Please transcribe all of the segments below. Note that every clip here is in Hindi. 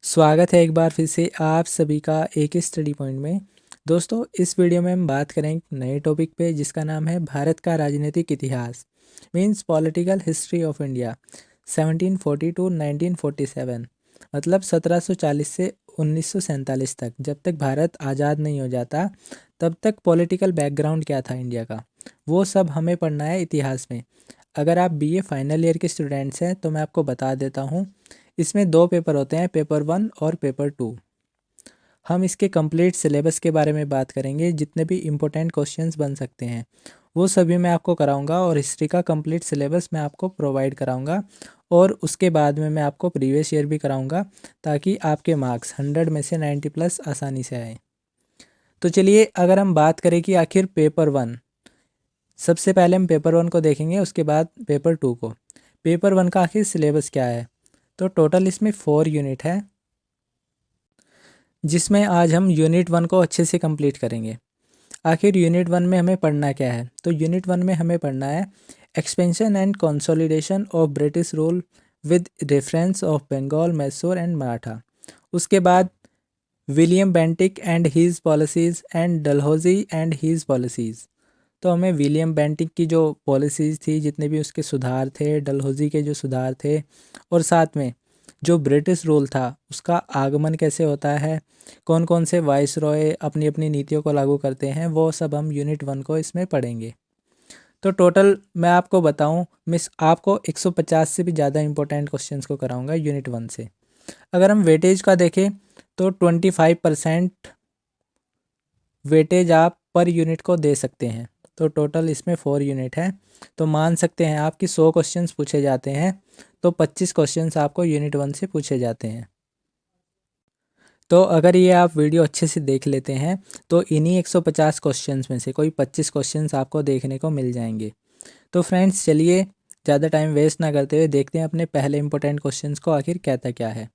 स्वागत है एक बार फिर से आप सभी का एक ही स्टडी पॉइंट में। दोस्तों, इस वीडियो में हम बात करेंगे नए टॉपिक पे जिसका नाम है भारत का राजनीतिक इतिहास, means political history of India 1740 to 1947। मतलब 1740 से 1947 तक, जब तक भारत आज़ाद नहीं हो जाता तब तक पॉलिटिकल बैकग्राउंड क्या था इंडिया का, वो सब हमें पढ़ना है इतिहास में। अगर आप बीए फाइनल ईयर के स्टूडेंट्स हैं तो मैं आपको बता देता हूँ, इसमें दो पेपर होते हैं, पेपर 1 और पेपर 2। हम इसके कंप्लीट सिलेबस के बारे में बात करेंगे, जितने भी इम्पोर्टेंट क्वेश्चंस बन सकते हैं वो सभी मैं आपको कराऊंगा, और हिस्ट्री का कंप्लीट सिलेबस मैं आपको प्रोवाइड कराऊंगा। और उसके बाद में मैं आपको प्रीवियस ईयर भी कराऊंगा, ताकि आपके मार्क्स 100 में से 90 प्लस आसानी से आए। तो चलिए, अगर हम बात करें कि आखिर पेपर 1, सबसे पहले हम पेपर 1 को देखेंगे, उसके बाद पेपर 2 को। पेपर 1 का आखिर सिलेबस क्या है? तो टोटल इसमें 4 यूनिट है, जिसमें आज हम यूनिट 1 को अच्छे से कंप्लीट करेंगे। आखिर यूनिट 1 में हमें पढ़ना क्या है? तो यूनिट 1 में हमें पढ़ना है expansion and consolidation of British rule with reference of Bengal, Mysore and Maratha. उसके बाद William Bentinck and his policies and Dalhousie and his policies. तो हमें विलियम बेंटिक की जो पॉलिसीज़ थी, जितने भी उसके सुधार थे, डलहौजी के जो सुधार थे, और साथ में जो ब्रिटिश रूल था उसका आगमन कैसे होता है, कौन कौन से वाइस रॉय अपनी अपनी नीतियों को लागू करते हैं, वो सब हम यूनिट 1 को इसमें पढ़ेंगे। तो टोटल मैं आपको बताऊं, मिस आपको 150 से भी ज़्यादा इंपॉर्टेंट क्वेश्चंस को कराऊंगा यूनिट 1 से। अगर हम वेटेज का देखें तो 25% वेटेज आप पर यूनिट को दे सकते हैं। तो टोटल इसमें 4 यूनिट है, तो मान सकते हैं आपकी 100 क्वेश्चंस पूछे जाते हैं, तो 25 क्वेश्चंस आपको यूनिट 1 से पूछे जाते हैं। तो अगर ये आप वीडियो अच्छे से देख लेते हैं तो इन्हीं 150 क्वेश्चंस में से कोई 25 क्वेश्चंस आपको देखने को मिल जाएंगे। तो फ्रेंड्स, चलिए ज़्यादा टाइम वेस्ट ना करते हुए देखते हैं अपने पहले इंपॉर्टेंट क्वेश्चंस को आखिर कहता क्या है।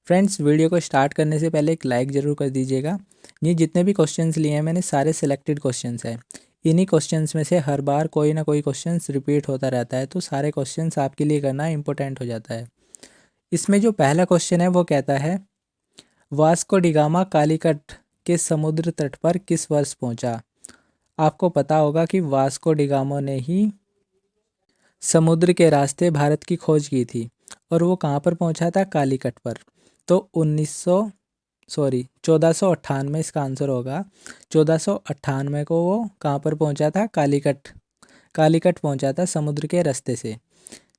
फ्रेंड्स, वीडियो को स्टार्ट करने से पहले एक लाइक ज़रूर कर दीजिएगा। ये जितने भी क्वेश्चंस लिए हैं मैंने सारे सिलेक्टेड क्वेश्चंस हैं। इन्हीं क्वेश्चंस में से हर बार कोई ना कोई क्वेश्चंस रिपीट होता रहता है, तो सारे क्वेश्चंस आपके लिए करना इंपॉर्टेंट हो जाता है। इसमें जो पहला क्वेश्चन है वो कहता है, वास्को डिगामा कालीकट के समुद्र तट पर किस वर्ष पहुंचा? आपको पता होगा कि वास्को डिगामा ने ही समुद्र के रास्ते भारत की खोज की थी, और वो कहाँ पर पहुंचा था? कालीकट पर। तो 1498 इसका आंसर होगा। 1498 को वो कहाँ पर पहुंचा था? कालीकट। कालीकट पहुंचा था समुद्र के रास्ते से,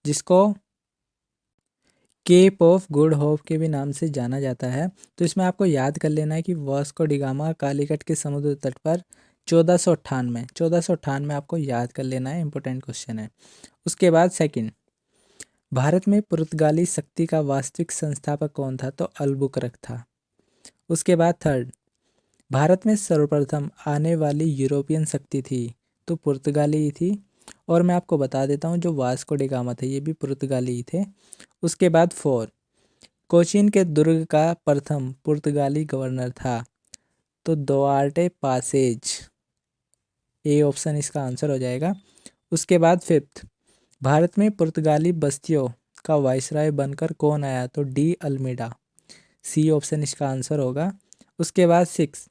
जिसको केप ऑफ गुड होप के भी नाम से जाना जाता है। तो इसमें आपको याद कर लेना है कि वास्को डिगामा कालीकट के समुद्र तट पर 1498 आपको याद कर लेना है, इंपॉर्टेंट क्वेश्चन है। उसके बाद सेकंड, भारत में पुर्तगाली शक्ति का वास्तविक संस्थापक कौन था? तो अल्बुकर्क था। उसके बाद थर्ड, भारत में सर्वप्रथम आने वाली यूरोपियन शक्ति थी, तो पुर्तगाली ही थी। और मैं आपको बता देता हूँ, जो वास्को डी गामा थे ये भी पुर्तगाली ही थे। उसके बाद फोर, कोचीन के दुर्ग का प्रथम पुर्तगाली गवर्नर था, तो दुआर्टे पासेज। ए ऑप्शन इसका आंसर हो जाएगा। उसके बाद फिफ्थ, भारत में पुर्तगाली बस्तियों का वाइसराय बनकर कौन आया? तो डी अल्मीडा। सी ऑप्शन इसका आंसर होगा। उसके बाद सिक्स,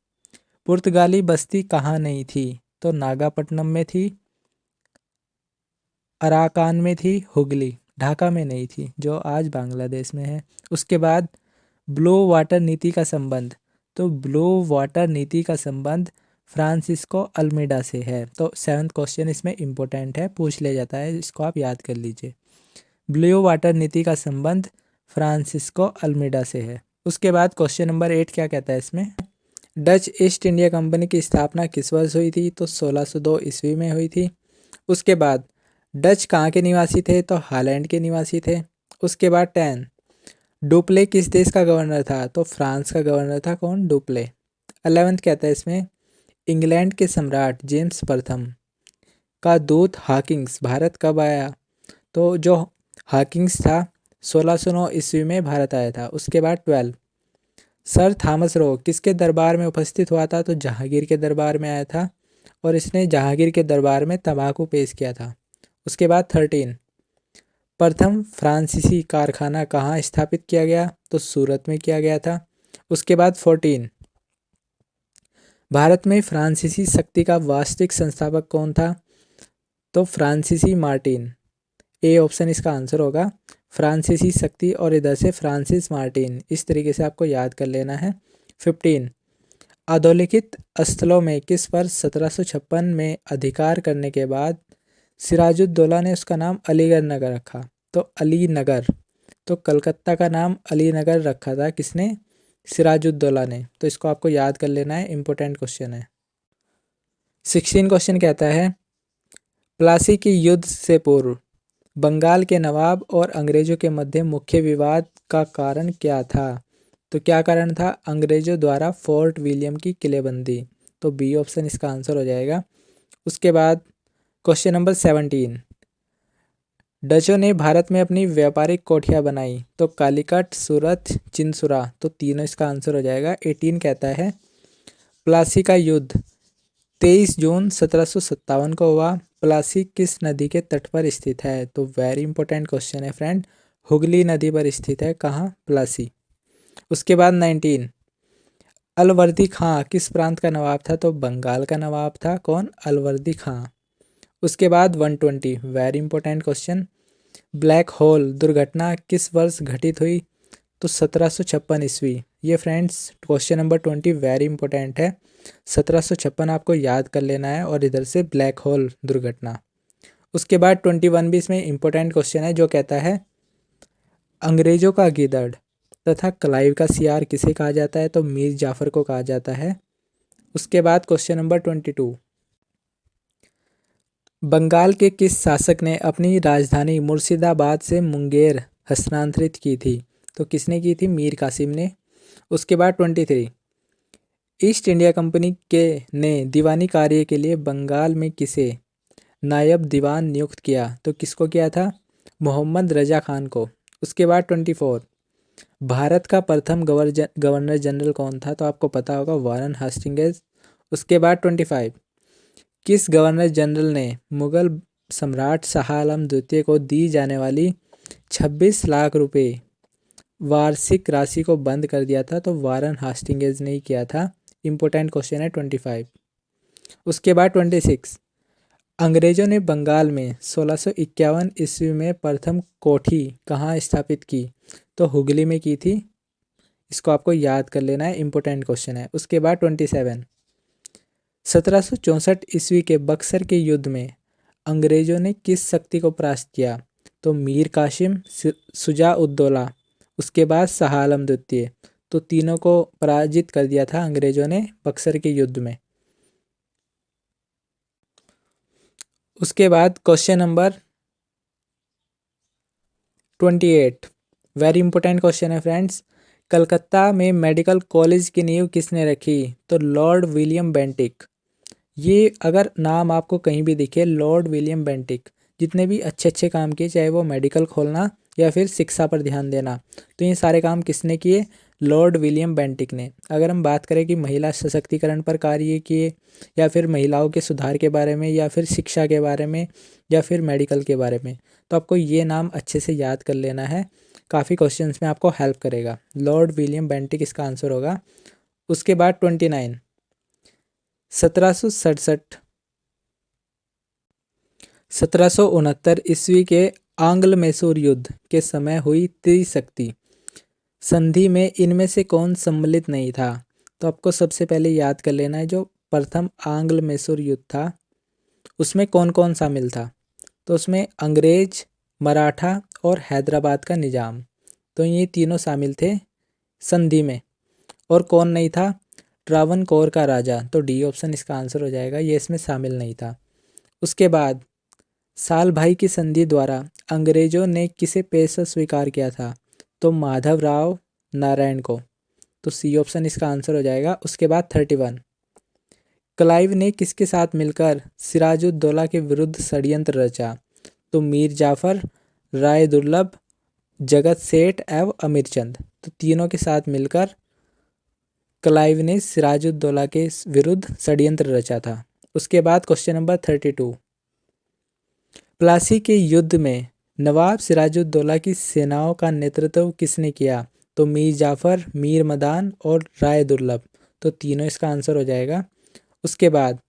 पुर्तगाली बस्ती कहाँ नहीं थी? तो नागापट्टनम में थी, अराकान में थी, हुगली, ढाका में नहीं थी, जो आज बांग्लादेश में है। उसके बाद ब्लू वाटर नीति का संबंध, तो ब्लू वाटर नीति का संबंध फ्रांसिस्को अल्मीडा से है। तो सेवन्थ क्वेश्चन इसमें इंपॉर्टेंट है, पूछ लिया जाता है, इसको आप याद कर लीजिए। ब्लू वाटर नीति का संबंध फ्रांसिस्को अल्मीडा से है। उसके बाद क्वेश्चन नंबर 8 क्या कहता है इसमें, डच ईस्ट इंडिया कंपनी की स्थापना किस वर्ष हुई थी? तो 1602 ईस्वी में हुई थी। उसके बाद डच कहाँ के निवासी थे? तो हालैंड के निवासी थे। उसके बाद 10, डुप्ले किस देश का गवर्नर था? तो फ्रांस का गवर्नर था। कौन? डुप्ले। 11th कहता है इसमें, इंग्लैंड के सम्राट जेम्स प्रथम का दूत हाकिंग्स भारत कब आया? तो जो हाकिंग्स था 1609 ईस्वी में भारत आया था। उसके बाद 12, सर थॉमस रो किसके दरबार में उपस्थित हुआ था? तो जहांगीर के दरबार में आया था, और इसने जहांगीर के दरबार में तंबाकू पेश किया था। उसके बाद 13, प्रथम फ्रांसीसी कारखाना कहाँ स्थापित किया गया? तो सूरत में किया गया था। उसके बाद 14, भारत में फ्रांसीसी शक्ति का वास्तविक संस्थापक कौन था? तो फ्रांसीसी मार्टिन। ए ऑप्शन इसका आंसर होगा, फ्रांसीसी शक्ति और इधर से फ्रांसिस मार्टिन। इस तरीके से आपको याद कर लेना है। 15, अधोलिखित स्थलों में किस वर्ष 1756 में अधिकार करने के बाद सिराजुद्दौला ने उसका नाम अलीगढ़ नगर रखा? तो अली नगर, तो कलकत्ता का नाम अली नगर रखा था किसने? सिराजुद्दौला ने। तो इसको आपको याद कर लेना है, इंपॉर्टेंट क्वेश्चन है। 16 क्वेश्चन कहता है, प्लासी के युद्ध से पूर्व बंगाल के नवाब और अंग्रेजों के मध्य मुख्य विवाद का कारण क्या था? तो क्या कारण था? अंग्रेजों द्वारा फोर्ट विलियम की किलेबंदी। तो बी ऑप्शन इसका आंसर हो जाएगा। उसके बाद क्वेश्चन नंबर 17, डचों ने भारत में अपनी व्यापारिक कोठियाँ बनाई। तो कालीकट, सूरत, चिनसुरा। तो तीनों इसका आंसर हो जाएगा। 18 कहता है, प्लासी का युद्ध 23 जून 1757 को हुआ। प्लासी किस नदी के तट पर स्थित है? तो वेरी इंपॉर्टेंट क्वेश्चन है फ्रेंड, हुगली नदी पर स्थित है। कहाँ? प्लासी। उसके बाद 19, अलवर्दी खां किस प्रांत का नवाब था? तो बंगाल का नवाब था। कौन? अलवर्दी खां। उसके बाद 120, very important question, black hole दुर्घटना किस वर्ष घटित हुई? तो 1756 ईस्वी। ये friends question number 20 very important है। 1756 आपको याद कर लेना है, और इधर से ब्लैक होल दुर्घटना। उसके बाद 21 भी इसमें इंपॉर्टेंट क्वेश्चन है, जो कहता है, अंग्रेजों का गीदड़ तथा क्लाइव का सियार किसे कहा जाता है? तो मीर जाफर को कहा जाता है। उसके बाद क्वेश्चन नंबर 22, बंगाल के किस शासक ने अपनी राजधानी मुर्शिदाबाद से मुंगेर हस्तांतरित की थी? तो किसने की थी? मीर कासिम ने। उसके बाद 23, ईस्ट इंडिया कंपनी के ने दीवानी कार्य के लिए बंगाल में किसे नायब दीवान नियुक्त किया? तो किसको किया था? मोहम्मद रजा खान को। उसके बाद 24, भारत का प्रथम गवर्नर जनरल कौन था? तो आपको पता होगा, वारन हास्टिंग्स। उसके बाद 25, किस गवर्नर जनरल ने मुगल सम्राट शाह आलम द्वितीय को दी जाने वाली 26 लाख रुपए वार्षिक राशि को बंद कर दिया था? तो वारन हास्टिंग्स ने ही किया था। इंपॉर्टेंट क्वेश्चन है 25। उसके बाद 26, अंग्रेजों ने बंगाल में 1651 ईस्वी में प्रथम कोठी कहाँ स्थापित की? तो हुगली में की थी। इसको आपको याद कर लेना है, इंपॉर्टेंट क्वेश्चन है। उसके बाद 27, 1764 ईस्वी के बक्सर के युद्ध में अंग्रेजों ने किस शक्ति को परास्त किया? तो मीर कासिम, शुजा उद्दौला, उसके बाद शाह आलम द्वितीय। तो तीनों को पराजित कर दिया था अंग्रेजों ने बक्सर के युद्ध में। उसके बाद question number 28, very important question है फ्रेंड्स, कलकत्ता में मेडिकल कॉलेज की नींव किसने रखी? तो लॉर्ड विलियम बेंटिक। ये अगर नाम आपको कहीं भी दिखे, लॉर्ड विलियम बेंटिक, जितने भी अच्छे अच्छे काम किए, चाहे वो मेडिकल खोलना या फिर शिक्षा पर ध्यान देना, तो ये सारे काम किसने किए? लॉर्ड विलियम बेंटिक ने। अगर हम बात करें कि महिला सशक्तिकरण पर कार्य किए, या फिर महिलाओं के सुधार के बारे में, या फिर शिक्षा के बारे में, या फिर मेडिकल के बारे में, तो आपको ये नाम अच्छे से याद कर लेना है, काफ़ी क्वेश्चंस में आपको हेल्प करेगा। लॉर्ड विलियम बेंटिक इसका आंसर होगा। उसके बाद 29, 1769 ईस्वी के आंग्ल मैसूर युद्ध के समय हुई त्रिशक्ति संधि में इनमें से कौन सम्मिलित नहीं था? तो आपको सबसे पहले याद कर लेना है, जो प्रथम आंग्ल मैसूर युद्ध था उसमें कौन कौन शामिल था? तो उसमें अंग्रेज, मराठा और हैदराबाद का निजाम, तो ये तीनों शामिल थे संधि में। और कौन नहीं था? ट्रावनकोर का राजा। तो डी ऑप्शन इसका आंसर हो जाएगा, ये इसमें शामिल नहीं था। उसके बाद साल भाई की संधि द्वारा अंग्रेजों ने किसे पेशा स्वीकार किया था? तो माधवराव नारायण को। तो सी ऑप्शन इसका आंसर हो जाएगा। उसके बाद 31, क्लाइव ने किसके साथ मिलकर सिराजुद्दौला के विरुद्ध षड्यंत्र रचा? तो मीर जाफर, राय दुर्लभ, जगत सेठ एवं अमीरचंद। तो तीनों के साथ मिलकर क्लाइव ने सिराजुद्दौला के विरुद्ध षड्यंत्र रचा था। उसके बाद क्वेश्चन नंबर 32, प्लासी के युद्ध में नवाब सिराजुद्दौला की सेनाओं का नेतृत्व किसने किया? तो मीर जाफ़र, मीर मदान और राय दुर्लभ। तो तीनों इसका आंसर हो जाएगा। उसके बाद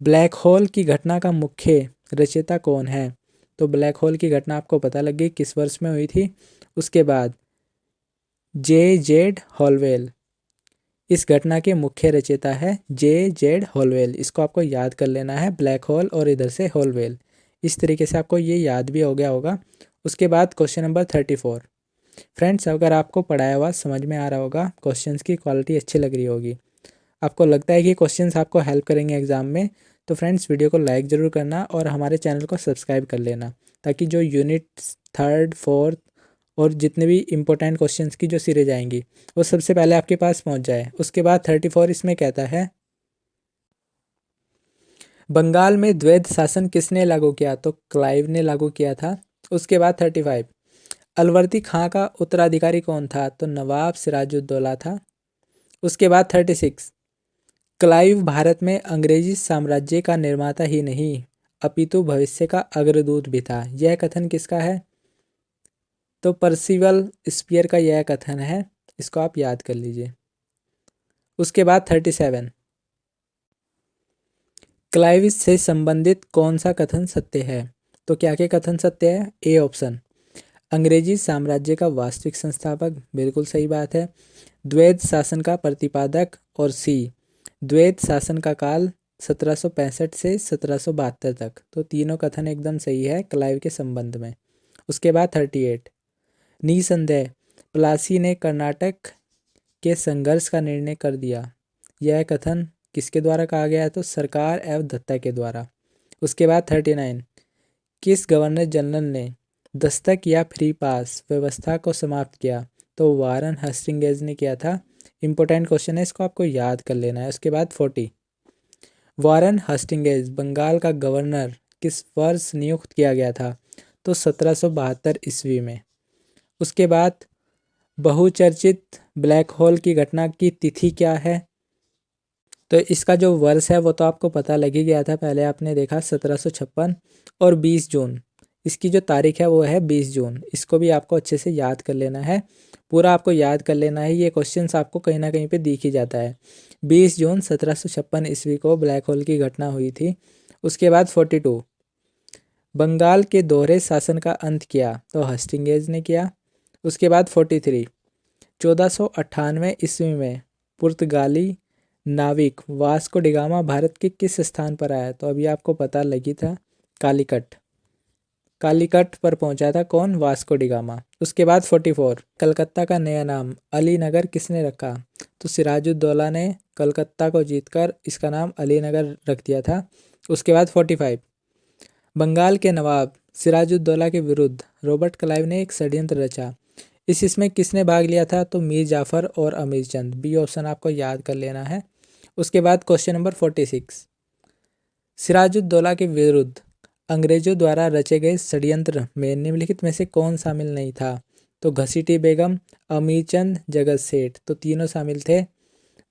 ब्लैक होल की घटना का मुख्य रचयिता कौन है? तो ब्लैक होल की घटना आपको पता लग गई किस वर्ष में हुई थी। उसके बाद जेड हॉलवेल इस घटना के मुख्य रचयिता है जेड हॉलवेल। इसको आपको याद कर लेना है, ब्लैक होल और इधर से हॉलवेल। इस तरीके से आपको ये याद भी हो गया होगा। उसके बाद क्वेश्चन नंबर 34। फ्रेंड्स, अगर आपको पढ़ाया हुआ समझ में आ रहा होगा, क्वेश्चंस की क्वालिटी अच्छी लग रही होगी, आपको लगता है कि क्वेश्चंस आपको हेल्प करेंगे एग्जाम में, तो फ्रेंड्स वीडियो को लाइक ज़रूर करना और हमारे चैनल को सब्सक्राइब कर लेना, ताकि जो यूनिट 3, 4 और जितने भी इंपॉर्टेंट क्वेश्चंस की जो सीरीज आएंगी वो सबसे पहले आपके पास पहुंच जाए। उसके बाद 34 इसमें कहता है, बंगाल में द्वैध शासन किसने लागू किया? तो क्लाइव ने लागू किया था। उसके बाद 35, अलवर्दी खां का उत्तराधिकारी कौन था? तो नवाब सिराजुद्दौला था। उसके बाद 36, क्लाइव भारत में अंग्रेजी साम्राज्य का निर्माता ही नहीं अपितु भविष्य का अग्रदूत भी था। यह कथन किसका है? तो पर्सिवल स्पीयर का यह कथन है। इसको आप याद कर लीजिए। उसके बाद 37, क्लाइव से संबंधित कौन सा कथन सत्य है? तो क्या क्या कथन सत्य है? ए ऑप्शन, अंग्रेजी साम्राज्य का वास्तविक संस्थापक, बिल्कुल सही बात है। द्वैध शासन का प्रतिपादक, और सी, द्वैध शासन का काल 1765 से 1772 तक। तो तीनों कथन एकदम सही है क्लाइव के संबंध में। उसके बाद 38, निसंदेह प्लासी ने कर्नाटक के संघर्ष का निर्णय कर दिया। यह कथन किसके द्वारा कहा गया है? तो सरकार एवं दत्ता के द्वारा। उसके बाद 39, किस गवर्नर जनरल ने दस्तक या फ्री पास व्यवस्था को समाप्त किया? तो वारन हस्टिंग्स ने किया था। इंपॉर्टेंट क्वेश्चन है, इसको आपको याद कर लेना है। उसके बाद 40, वारन हस्टिंग्स बंगाल का गवर्नर किस वर्ष नियुक्त किया गया था? तो 1772 ईस्वी में। उसके बाद बहुचर्चित ब्लैक होल की घटना की तिथि क्या है? तो इसका जो वर्ष है वो तो आपको पता लग ही गया था, पहले आपने देखा 1756 और 20 जून। इसकी जो तारीख है वो है 20 जून। इसको भी आपको अच्छे से याद कर लेना है, पूरा आपको याद कर लेना है। ये क्वेश्चंस आपको कहीं ना कहीं पे दिख ही जाता है। 20 जून 1756 ईस्वी को ब्लैक होल की घटना हुई थी। उसके बाद 42, बंगाल के दोहरे शासन का अंत किया? तो हस्टिंग्स ने किया। उसके बाद 43, 1498 ईस्वी में पुर्तगाली नाविक वास्को डिगामा भारत के किस स्थान पर आया? तो अभी आपको पता लगी था, कालीकट। कालीकट पर पहुंचा था कौन? Vasco da Gama. उसके बाद 44, कलकत्ता का नया नाम अली नगर किसने रखा? तो सिराजुद्दौला ने कलकत्ता को जीतकर इसका नाम अली नगर रख दिया था। उसके बाद 45, बंगाल के नवाब सिराजुद्दौला के विरुद्ध रॉबर्ट क्लाइव ने एक षड्यंत्र रचा। इसमें किसने भाग लिया था? तो मीर जाफ़र और अमीर चंद। बी ऑप्शन आपको याद कर लेना है। उसके बाद क्वेश्चन नंबर 46, सिराजुद्दौला के विरुद्ध अंग्रेजों द्वारा रचे गए षड्यंत्र में निम्नलिखित में से कौन शामिल नहीं था? तो घसीटी बेगम, अमीर चंद, जगत सेठ। तो तीनों शामिल थे,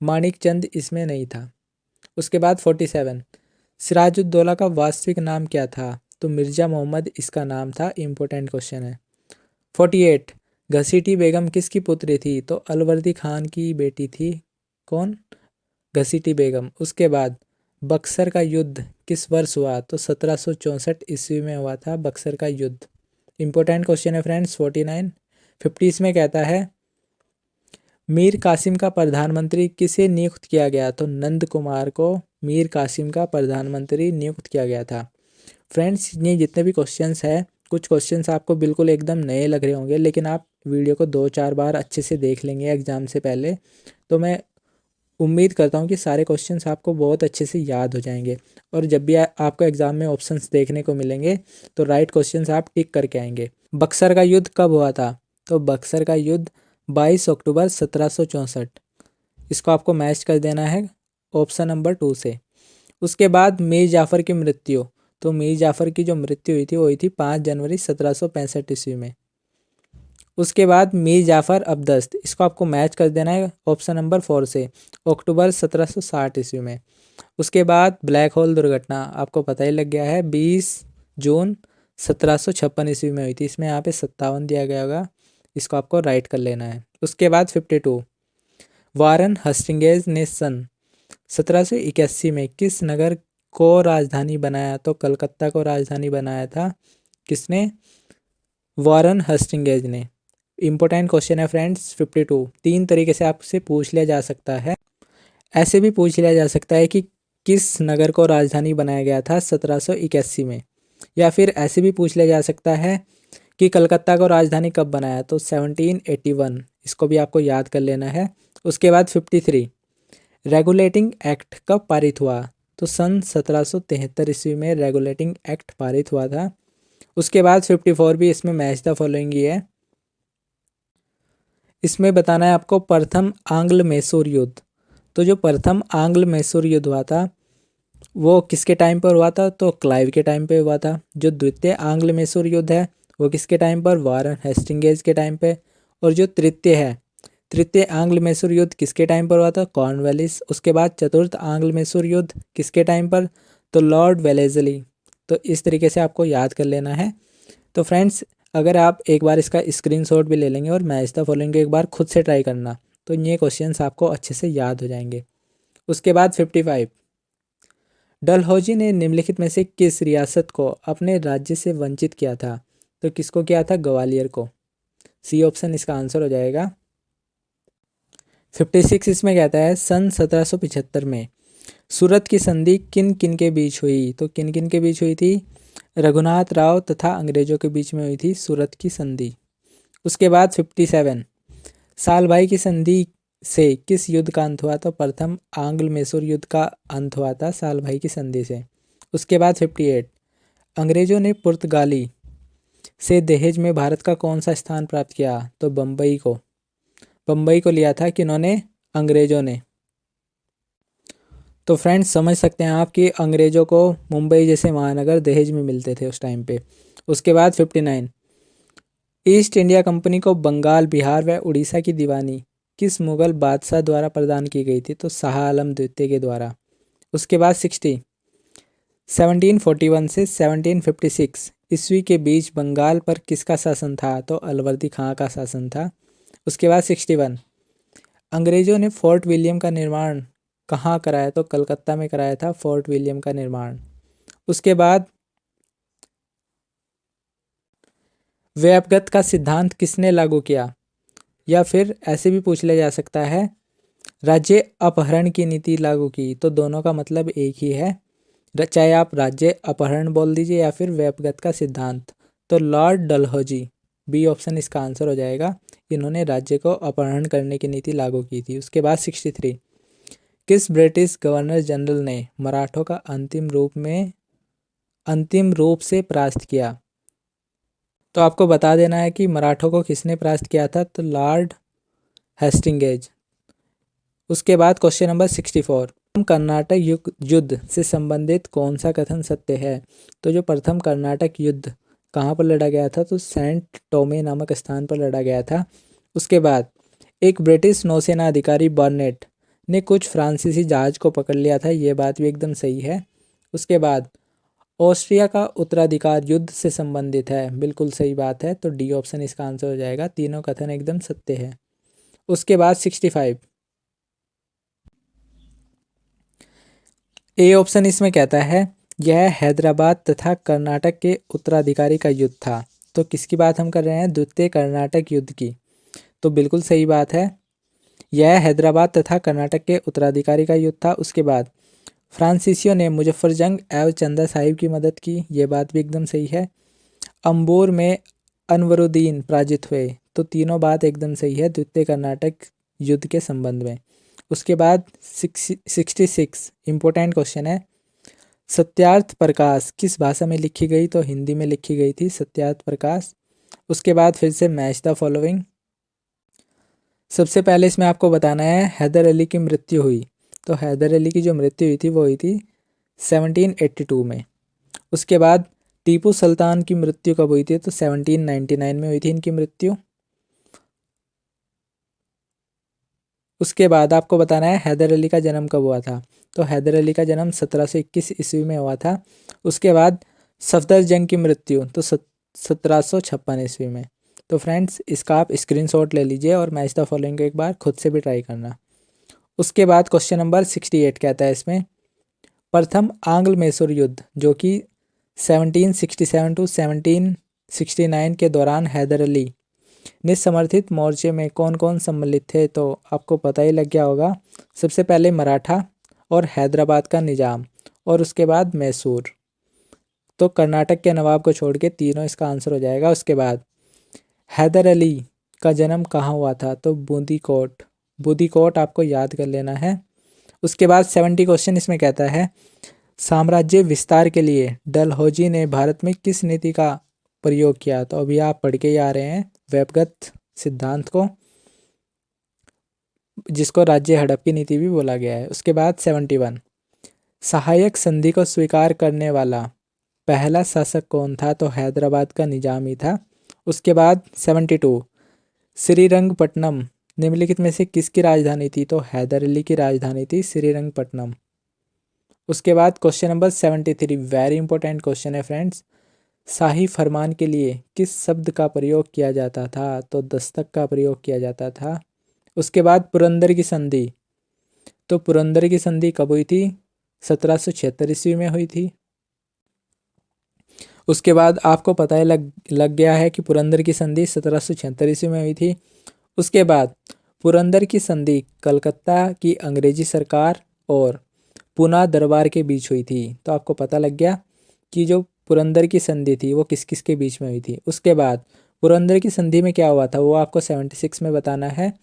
मानिक चंद इसमें नहीं था। उसके बाद 47, सिराजुद्दौला का वास्तविक नाम क्या था? तो मिर्ज़ा मोहम्मद इसका नाम था। इम्पोर्टेंट क्वेश्चन है। 48, घसीटी बेगम किसकी पुत्री थी? तो अलवर्दी खान की बेटी थी। कौन? घसीटी बेगम। उसके बाद बक्सर का युद्ध किस वर्ष हुआ? तो 1764 ईस्वी में हुआ था बक्सर का युद्ध। इंपॉर्टेंट क्वेश्चन है फ्रेंड्स। 49, 50 में कहता है, मीर कासिम का प्रधानमंत्री किसे नियुक्त किया गया? तो नंद कुमार को मीर कासिम का प्रधानमंत्री नियुक्त किया गया था। फ्रेंड्स, ये जितने भी क्वेश्चंस हैं, कुछ क्वेश्चंस आपको बिल्कुल एकदम नए लग रहे होंगे, लेकिन आप वीडियो को 2-4 बार अच्छे से देख लेंगे एग्ज़ाम से पहले, तो मैं उम्मीद करता हूँ कि सारे क्वेश्चंस आपको बहुत अच्छे से याद हो जाएंगे। और जब भी आपको एग्ज़ाम में ऑप्शंस देखने को मिलेंगे तो राइट क्वेश्चंस आप टिक करके आएंगे। बक्सर का युद्ध कब हुआ था? तो बक्सर का युद्ध 22 अक्टूबर 1764। इसको आपको मैच कर देना है ऑप्शन नंबर 2 से। उसके बाद मीर जाफ़र की मृत्यु। तो मीर जाफ़र की जो मृत्यु हुई थी वो हुई थी 5 जनवरी 1765 ईस्वी में। उसके बाद मीर जाफ़र अब्दस्त, इसको आपको मैच कर देना है ऑप्शन नंबर 4 से, अक्टूबर 1760 ईस्वी में। उसके बाद ब्लैक होल दुर्घटना आपको पता ही लग गया है, 20 जून 1756 ईस्वी में हुई थी। इसमें यहाँ पे 57 दिया गया होगा, इसको आपको राइट कर लेना है। उसके बाद 52, वारन हस्टिंगेज ने सन 1781 में किस नगर को राजधानी बनाया? तो कलकत्ता को राजधानी बनाया था किसने? वारन हस्टिंगेज ने। इंपॉर्टेंट क्वेश्चन है फ्रेंड्स 52। तीन तरीके से आपसे पूछ लिया जा सकता है। ऐसे भी पूछ लिया जा सकता है कि किस नगर को राजधानी बनाया गया था 1781 में, या फिर ऐसे भी पूछ लिया जा सकता है कि कलकत्ता को राजधानी कब बनाया? तो 1781, इसको भी आपको याद कर लेना है। उसके बाद 53, रेगुलेटिंग एक्ट कब पारित हुआ? तो सन 1773 ईस्वी में रेगुलेटिंग एक्ट पारित हुआ था। उसके बाद 54 भी इसमें मैच द फॉलोइंग ही है। इसमें बताना है आपको प्रथम आंग्ल मैसूर युद्ध। तो जो प्रथम आंग्ल मैसूर युद्ध हुआ था वो किसके टाइम पर हुआ था? तो क्लाइव के टाइम पे हुआ था। जो द्वितीय आंग्ल मैसूर युद्ध है वो किसके टाइम पर? वारन हेस्टिंगेज के टाइम पे। और जो तृतीय है, तृतीय आंग्ल मैसूर युद्ध किसके टाइम पर हुआ था? कॉर्नवालिस। उसके बाद चतुर्थ आंग्ल मैसूर युद्ध किसके टाइम पर? तो लॉर्ड वेलेजली। तो इस तरीके से आपको याद कर लेना है। तो फ्रेंड्स, अगर आप एक बार इसका स्क्रीनशॉट भी ले लेंगे और मैच द फॉलोइंग एक बार खुद से ट्राई करना, तो ये क्वेश्चंस आपको अच्छे से याद हो जाएंगे। उसके बाद 55, डलहौजी ने निम्नलिखित में से किस रियासत को अपने राज्य से वंचित किया था? तो किसको किया था? ग्वालियर को। सी ऑप्शन इसका आंसर हो जाएगा। 56 इसमें कहता है सन 1775 में सूरत की संधि किन किन के बीच हुई? तो किन किन के बीच हुई थी? रघुनाथ राव तथा अंग्रेजों के बीच में हुई थी सूरत की संधि। उसके बाद 57, साल भाई की संधि से किस युद्ध का अंत हुआ? तो प्रथम आंग्ल मैसूर युद्ध का अंत हुआ था साल भाई की संधि से। उसके बाद 58, अंग्रेजों ने पुर्तगाली से दहेज में भारत का कौन सा स्थान प्राप्त किया? तो बम्बई को। बम्बई को लिया था किन्होंने? अंग्रेजों ने। तो फ्रेंड्स, समझ सकते हैं आप कि अंग्रेजों को मुंबई जैसे महानगर दहेज में मिलते थे उस टाइम पे। उसके बाद 59, ईस्ट इंडिया कंपनी को बंगाल, बिहार व उड़ीसा की दीवानी किस मुगल बादशाह द्वारा प्रदान की गई थी? तो शाह आलम द्वितीय के द्वारा। उसके बाद 60, 1741 से 1756 ईस्वी के बीच बंगाल पर किसका शासन था? तो अलवर्दी खां का शासन था। उसके बाद 61, अंग्रेजों ने फोर्ट विलियम का निर्माण कहाँ कराया? तो कलकत्ता में कराया था फोर्ट विलियम का निर्माण। उसके बाद व्यपगत का सिद्धांत किसने लागू किया? या फिर ऐसे भी पूछ लिया जा सकता है, राज्य अपहरण की नीति लागू की। तो दोनों का मतलब एक ही है, चाहे आप राज्य अपहरण बोल दीजिए या फिर व्यपगत का सिद्धांत। तो लॉर्ड डलहौजी, बी ऑप्शन इसका आंसर हो जाएगा। इन्होंने राज्य को अपहरण करने की नीति लागू की थी। उसके बाद 63, किस ब्रिटिश गवर्नर जनरल ने मराठों का अंतिम रूप से परास्त किया? तो आपको बता देना है कि मराठों को किसने परास्त किया था? तो लॉर्ड हेस्टिंगेज। उसके बाद क्वेश्चन नंबर 64, कर्नाटक युद्ध से संबंधित कौन सा कथन सत्य है? तो जो प्रथम कर्नाटक युद्ध कहाँ पर लड़ा गया था? तो सेंट टोमे नामक स्थान पर लड़ा गया था। उसके बाद एक ब्रिटिश नौसेना अधिकारी बर्नेट ने कुछ फ्रांसीसी जहाज को पकड़ लिया था, ये बात भी एकदम सही है। उसके बाद ऑस्ट्रिया का उत्तराधिकार युद्ध से संबंधित है, बिल्कुल सही बात है। तो डी ऑप्शन इसका आंसर हो जाएगा। तीनों कथन एकदम सत्य है। उसके बाद 65, ए ऑप्शन इसमें कहता है यह हैदराबाद तथा कर्नाटक के उत्तराधिकारी का युद्ध था। तो किसकी बात हम कर रहे हैं? द्वितीय कर्नाटक युद्ध की। तो बिल्कुल सही बात है, यह हैदराबाद तथा कर्नाटक के उत्तराधिकारी का युद्ध था। उसके बाद फ्रांसीसियों ने मुजफ्फरजंग एवं चंदा साहिब की मदद की, ये बात भी एकदम सही है। अंबोर में अनवरुद्दीन पराजित हुए, तो तीनों बात एकदम सही है द्वितीय कर्नाटक युद्ध के संबंध में। उसके बाद 66 इम्पोर्टेंट क्वेश्चन है, सत्यार्थ प्रकाश किस भाषा में लिखी गई? तो हिंदी में लिखी गई थी सत्यार्थ प्रकाश। उसके बाद फिर से मैच द फॉलोइंग। सबसे पहले इसमें आपको बताना है हैदर अली की मृत्यु हुई। तो हैदर अली की जो मृत्यु हुई थी वो हुई थी 1782 में। उसके बाद टीपू सुल्तान की मृत्यु कब हुई थी? तो 1799 में हुई थी इनकी मृत्यु। उसके बाद आपको बताना है हैदर अली का जन्म कब हुआ था? तो हैदर अली का जन्म 1721 ईस्वी में हुआ था। उसके बाद सफदर जंग की मृत्यु तो 1756 ईस्वी में। तो फ्रेंड्स इसका आप स्क्रीनशॉट ले लीजिए और मैच द फॉलोइंग को एक बार खुद से भी ट्राई करना। उसके बाद क्वेश्चन नंबर 68 कहता है इसमें, प्रथम आंग्ल मैसूर युद्ध जो कि 1767 टू 1769 के दौरान हैदर अली ने समर्थित मोर्चे में कौन कौन सम्मिलित थे, तो आपको पता ही लग गया होगा। सबसे पहले मराठा और हैदराबाद का निजाम और उसके बाद मैसूर। तो कर्नाटक के नवाब को छोड़ के तीनों इसका आंसर हो जाएगा। उसके बाद हैदर अली का जन्म कहाँ हुआ था, तो बूंदीकोट। बूंदीकोट आपको याद कर लेना है। उसके बाद 70 क्वेश्चन इसमें कहता है, साम्राज्य विस्तार के लिए डलहौजी ने भारत में किस नीति का प्रयोग किया। तो अभी आप पढ़ के ही आ रहे हैं वेबगत सिद्धांत को, जिसको राज्य हड़प की नीति भी बोला गया है। उसके बाद 71, सहायक संधि को स्वीकार करने वाला पहला शासक कौन था, तो हैदराबाद का निजाम ही था। उसके बाद 72, श्रीरंगपट्टनम निम्नलिखित में से किसकी राजधानी थी, तो हैदर अली की राजधानी थी श्रीरंगपट्टनम। उसके बाद question number 73, very important question है फ्रेंड्स, शाही फरमान के लिए किस शब्द का प्रयोग किया जाता था, तो दस्तक का प्रयोग किया जाता था। उसके बाद पुरंदर की संधि, तो पुरंदर की संधि कब हुई थी, 1776 ईस्वी में हुई थी। उसके बाद आपको पता है लग गया है कि पुरंदर की संधि 1776 ईस्वी में हुई थी। उसके बाद पुरंदर की संधि कलकत्ता की अंग्रेजी सरकार और पूना दरबार के बीच हुई थी। तो आपको पता लग गया कि जो पुरंदर की संधि थी वो किस किस के बीच में हुई थी। उसके बाद पुरंदर की संधि में क्या हुआ था वो आपको 76 में बताना है।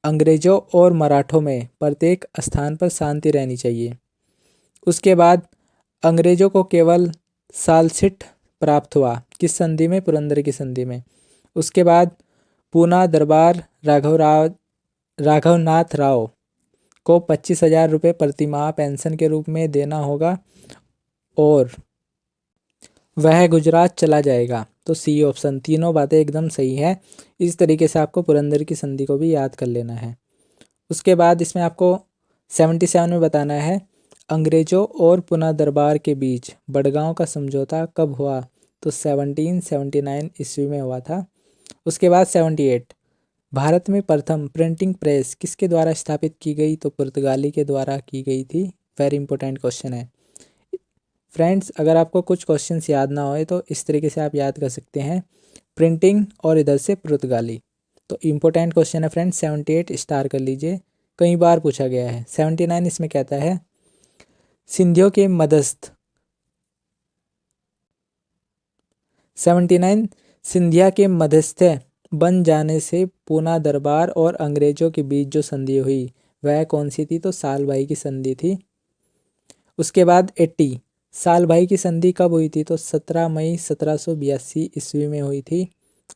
अंग्रेजों और मराठों में प्रत्येक स्थान पर शांति रहनी चाहिए। उसके बाद अंग्रेजों को केवल सालसिट प्राप्त हुआ, किस संधि में, पुरंदर की संधि में। उसके बाद पूना दरबार राघवनाथ राव को 25,000 रुपये प्रतिमाह पेंशन के रूप में देना होगा और वह गुजरात चला जाएगा। तो सी ऑप्शन, तीनों बातें एकदम सही है। इस तरीके से आपको पुरंदर की संधि को भी याद कर लेना है। उसके बाद इसमें आपको 77 में बताना है, अंग्रेजों और पुना दरबार के बीच बड़गांव का समझौता कब हुआ, तो 1779 ईस्वी में हुआ था। उसके बाद 78, भारत में प्रथम प्रिंटिंग प्रेस किसके द्वारा स्थापित की गई, तो पुर्तगाली के द्वारा की गई थी। वेरी इंपॉर्टेंट क्वेश्चन है फ्रेंड्स। अगर आपको कुछ क्वेश्चंस याद ना होए तो इस तरीके से आप याद कर सकते हैं, प्रिंटिंग और इधर से पुर्तगाली। तो इम्पोर्टेंट क्वेश्चन है फ्रेंड्स, 78 स्टार कर लीजिए, कई बार पूछा गया है। 79 इसमें कहता है, सिंधियों के मध्यस्थ 79 सिंधिया के मध्यस्थ बन जाने से पूना दरबार और अंग्रेजों के बीच जो संधि हुई वह कौन सी थी, तो सालभाई की संधि थी। उसके बाद 80, सालभाई की संधि कब हुई थी, तो 17 मई 1782 ईस्वी में हुई थी।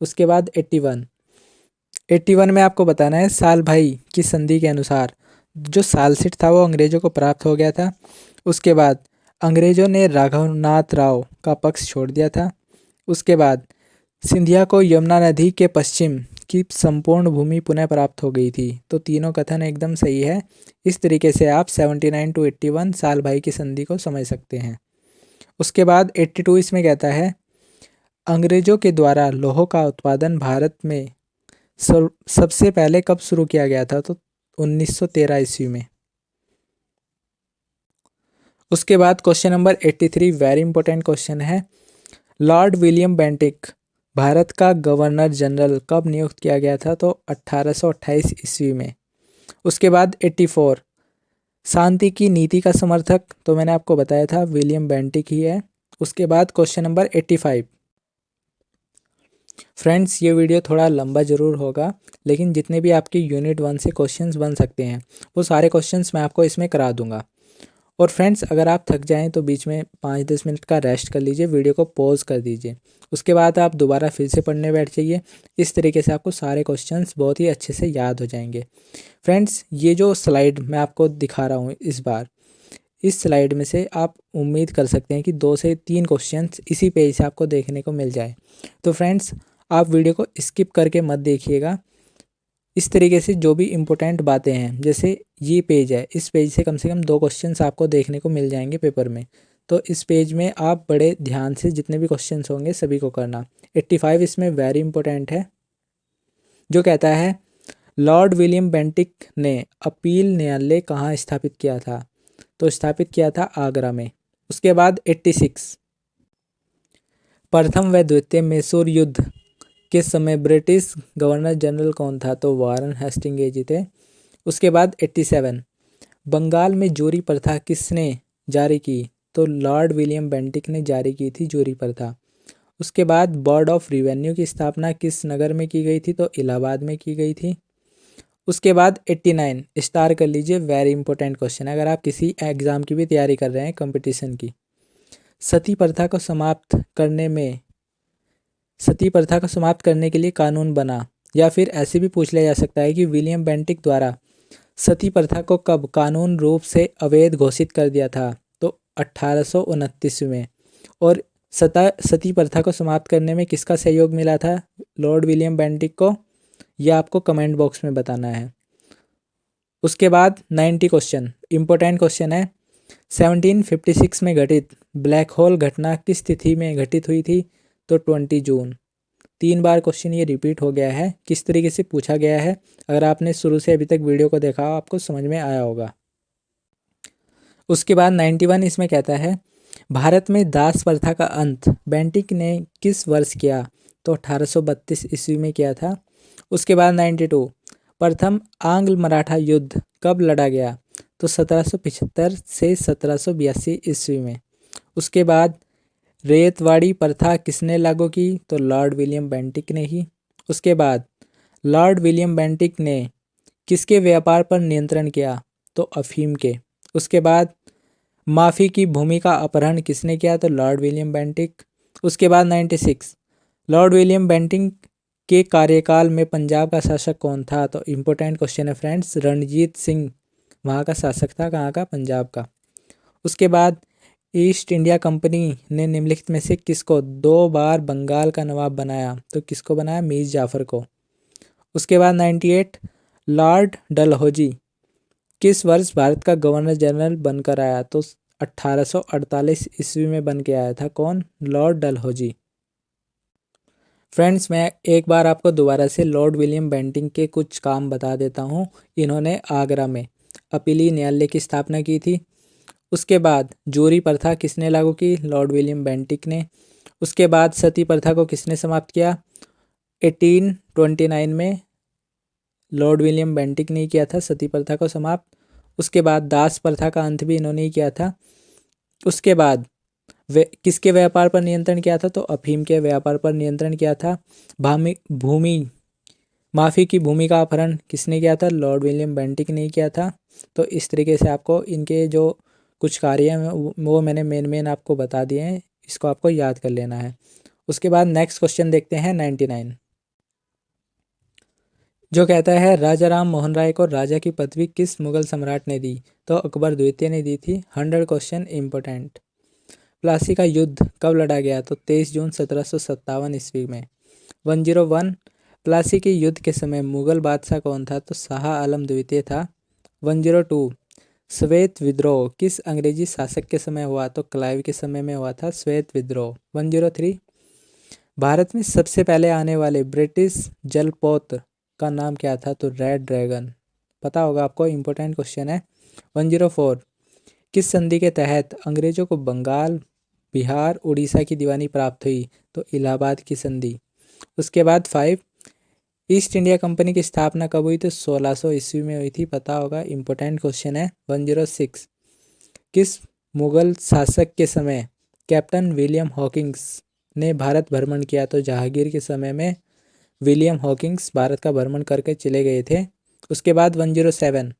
उसके बाद 81 में आपको बताना है, सालभाई की संधि के अनुसार जो सालसिट था वो अंग्रेजों को प्राप्त हो गया था। उसके बाद अंग्रेजों ने राघवनाथ राव का पक्ष छोड़ दिया था। उसके बाद सिंधिया को यमुना नदी के पश्चिम की संपूर्ण भूमि पुनः प्राप्त हो गई थी। तो तीनों कथन एकदम सही है। इस तरीके से आप 79 टू 81 साल भाई की संधि को समझ सकते हैं। उसके बाद 82 इसमें कहता है, अंग्रेजों के द्वारा लौह का उत्पादन भारत में सबसे पहले कब शुरू किया गया था, तो 1913 ईस्वी में। उसके बाद question number 83 very important question है, लॉर्ड विलियम बेंटिक भारत का गवर्नर जनरल कब नियुक्त किया गया था, तो 1828 ईस्वी में। उसके बाद 84 शांति की नीति का समर्थक, तो मैंने आपको बताया था विलियम बेंटिक ही है। उसके बाद क्वेश्चन नंबर 85 फ्रेंड्स, ये वीडियो थोड़ा लंबा ज़रूर होगा लेकिन जितने भी आपके यूनिट 1 से क्वेश्चंस बन सकते हैं वो सारे क्वेश्चंस मैं आपको इसमें करा दूंगा। और फ्रेंड्स अगर आप थक जाएं तो बीच में 5-10 मिनट का रेस्ट कर लीजिए, वीडियो को पॉज कर दीजिए, उसके बाद आप दोबारा फिर से पढ़ने बैठ जाइए। इस तरीके से आपको सारे क्वेश्चंस बहुत ही अच्छे से याद हो जाएंगे। फ्रेंड्स ये जो स्लाइड मैं आपको दिखा रहा हूँ इस बार, इस स्लाइड में से आप उम्मीद कर सकते हैं कि 2 से 3 क्वेश्चंस इसी पेज से आपको देखने को मिल जाए। तो फ्रेंड्स आप वीडियो को स्किप करके मत देखिएगा। इस तरीके से जो भी इम्पोर्टेंट बातें हैं, जैसे ये पेज है, इस पेज से कम 2 क्वेश्चंस आपको देखने को मिल जाएंगे पेपर में। तो इस पेज में आप बड़े ध्यान से जितने भी क्वेश्चंस होंगे सभी को करना। 85 इसमें वेरी इंपॉर्टेंट है, जो कहता है लॉर्ड विलियम बेंटिक ने अपील न्यायालय कहाँ स्थापित किया था? तो स्थापित किया था आगरा में। उसके बाद 86 प्रथम व द्वितीय मैसूर युद्ध के समय ब्रिटिश गवर्नर जनरल कौन था? तो वारन हेस्टिंग्स जी थे। उसके बाद 87 बंगाल में जोरी प्रथा किसने जारी की? तो लॉर्ड विलियम बेंटिक ने जारी की थी जोरी प्रथा। उसके बाद बोर्ड ऑफ रिवेन्यू की स्थापना किस नगर में की गई थी? तो इलाहाबाद में की गई थी। उसके बाद 89 स्टार कर लीजिए, वेरी इंपॉर्टेंट क्वेश्चन है अगर आप किसी एग्जाम की भी तैयारी कर रहे हैं कंपटीशन की। सती प्रथा को समाप्त करने के लिए कानून बना, या फिर ऐसे भी पूछ लिया जा सकता है कि विलियम बेंटिक द्वारा सती प्रथा को कब कानून रूप से अवैध घोषित कर दिया था? तो 1829 में। और सती प्रथा को समाप्त करने में किसका सहयोग मिला था लॉर्ड विलियम बेंटिक को? यह आपको कमेंट बॉक्स में बताना है। उसके बाद 90 क्वेश्चन इंपॉर्टेंट क्वेश्चन है। 1756 में घटित ब्लैक होल घटना किस तिथि में घटित हुई थी? तो 20 जून। 3 बार क्वेश्चन ये रिपीट हो गया है, किस तरीके से पूछा गया है अगर आपने शुरू से अभी तक वीडियो को देखा हो आपको समझ में आया होगा। उसके बाद 91 इसमें कहता है भारत में दास प्रथा का अंत बेंटिक ने किस वर्ष किया? तो 1832 ईस्वी में किया था। उसके बाद 92 प्रथम आंग्ल मराठा युद्ध कब लड़ा गया? तो 1775 से 1782 ईस्वी में। उसके बाद रेतवाड़ी प्रथा किसने लागू की? तो लॉर्ड विलियम बेंटिक ने ही। उसके बाद लॉर्ड विलियम बेंटिक ने किसके व्यापार पर नियंत्रण किया? तो अफीम के। उसके बाद माफी की भूमि का अपहरण किसने किया? तो लॉर्ड विलियम बेंटिक। उसके बाद 96 लॉर्ड विलियम बेंटिक के कार्यकाल में पंजाब का शासक कौन था? तो इम्पोर्टेंट क्वेश्चन है फ्रेंड्स, रणजीत सिंह वहाँ का शासक था, कहाँ का? पंजाब का। उसके बाद ईस्ट इंडिया कंपनी ने निम्नलिखित में से किसको 2 बार बंगाल का नवाब बनाया? तो किसको बनाया? मीर जाफर को। उसके बाद 98 लॉर्ड डलहौजी किस वर्ष भारत का गवर्नर जनरल बनकर आया? तो 1848 ईस्वी में बन के आया था। कौन? लॉर्ड डलहौजी। फ्रेंड्स मैं एक बार आपको दोबारा से लॉर्ड विलियम बेंटिक के कुछ काम बता देता हूँ। इन्होंने आगरा में अपीली न्यायालय की स्थापना की थी। उसके बाद जोरी प्रथा किसने लागू की? लॉर्ड विलियम बेंटिक ने। उसके बाद सती प्रथा को किसने समाप्त किया? 1829 में लॉर्ड विलियम बेंटिक ने किया था सती प्रथा को समाप्त। उसके बाद दास प्रथा का अंत भी इन्होंने ही किया था। उसके बाद किसके व्यापार पर नियंत्रण किया था? तो अफीम के व्यापार पर नियंत्रण किया था। माफ़ी की भूमि का अपहरण किसने किया था? लॉर्ड विलियम बेंटिक ने किया था। तो इस तरीके से आपको इनके जो कुछ कार्य हैं वो मैंने मेन आपको बता दिए हैं, इसको आपको याद कर लेना है। उसके बाद नेक्स्ट क्वेश्चन देखते हैं 99, जो कहता है राजा राम मोहन राय को राजा की पदवी किस मुगल सम्राट ने दी? तो अकबर द्वितीय ने दी थी। 100 क्वेश्चन इंपॉर्टेंट। प्लासी का युद्ध कब लड़ा गया? तो 23 जून 1757 ईस्वी में। 101 प्लासी के युद्ध के समय मुगल बादशाह कौन था? तो शाह आलम द्वितीय था। 102 श्वेत विद्रोह किस अंग्रेजी शासक के समय हुआ? तो क्लाइव के समय में हुआ था श्वेत विद्रोह। 103 भारत में सबसे पहले आने वाले ब्रिटिश जलपोत का नाम क्या था? तो रेड ड्रैगन। पता होगा आपको, इंपॉर्टेंट क्वेश्चन है। 104 किस संधि के तहत अंग्रेजों को बंगाल, बिहार, उड़ीसा की दीवानी प्राप्त हुई? तो इलाहाबाद की संधि। उसके बाद 5 ईस्ट इंडिया कंपनी की स्थापना कब हुई? तो 1600 ईस्वी में हुई थी। पता होगा, इंपॉर्टेंट क्वेश्चन है। 106 किस मुगल शासक के समय कैप्टन विलियम हॉकिंस ने भारत भ्रमण किया? तो जहांगीर के समय में विलियम हॉकिंस भारत का भ्रमण करके चले गए थे। उसके बाद 107